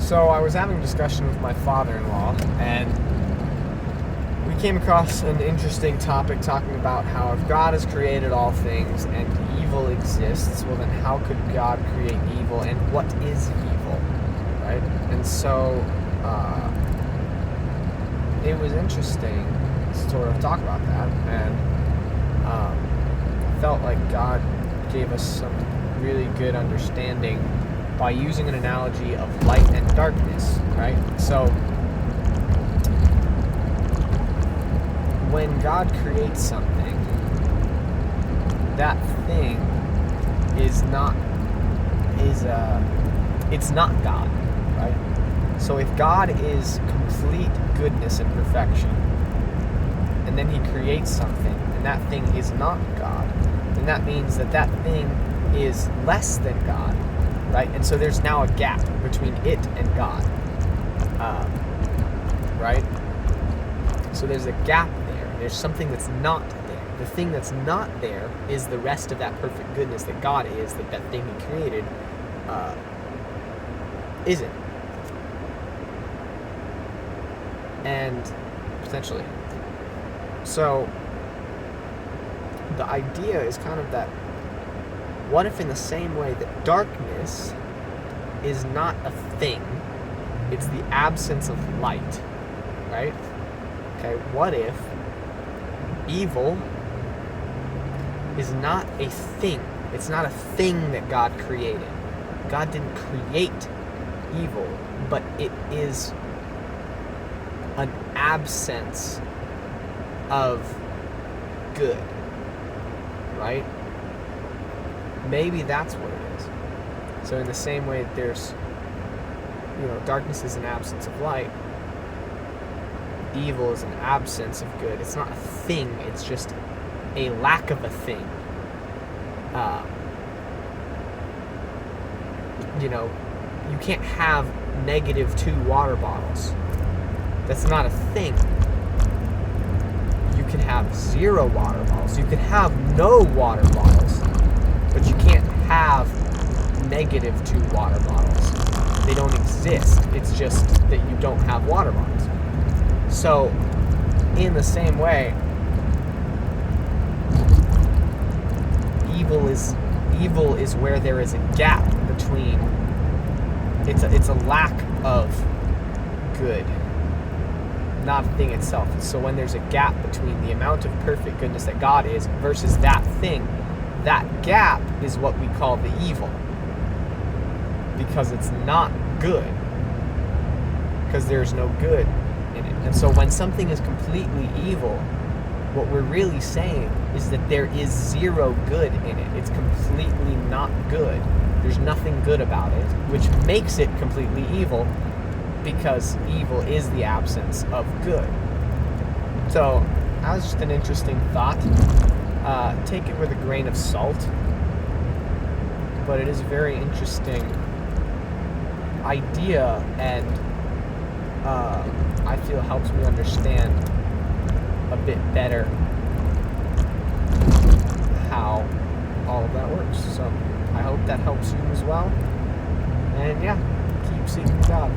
So I was having a discussion with my father-in-law, and we came across an interesting topic talking about how if God has created all things and evil exists, well then how could God create evil, and what is evil, right? And so it was interesting to sort of talk about that, and I felt like God gave us some really good understanding by using an analogy of light and darkness, right? So when God creates something, that thing it's not God, right? So if God is complete goodness and perfection, and then he creates something, and that thing is not God, then that means that that thing is less than God, right? And so there's now a gap between it and God, right? So there's a gap there. There's something that's not there. The thing that's not there is the rest of that perfect goodness that God is, that thing he created isn't. And potentially. So the idea is kind of that, what if in the same way that darkness is not a thing, it's the absence of light, right? Okay, what if evil is not a thing? It's not a thing that God created. God didn't create evil, but it is an absence of good, right? Maybe that's what it is. So in the same way that there's, darkness is an absence of light, evil is an absence of good. It's not a thing, it's just a lack of a thing. You can't have -2 water bottles. That's not a thing. You can have 0 water bottles. You can have no water bottles, but you can't have -2 water bottles. They don't exist. It's just that you don't have water bottles. So, in the same way, evil is where there is a gap between. It's a lack of good, not a thing itself. So when there's a gap between the amount of perfect goodness that God is versus that thing, that gap is what we call the evil, because it's not good, because there's no good in it. And so when something is completely evil, what we're really saying is that there is 0 good in it. It's completely not good. There's nothing good about it, which makes it completely evil, because evil is the absence of good. So that was just an interesting thought. Take it with a grain of salt, but it is a very interesting idea, and I feel helps me understand a bit better how all of that works. So I hope that helps you as well. And yeah, keep seeking God.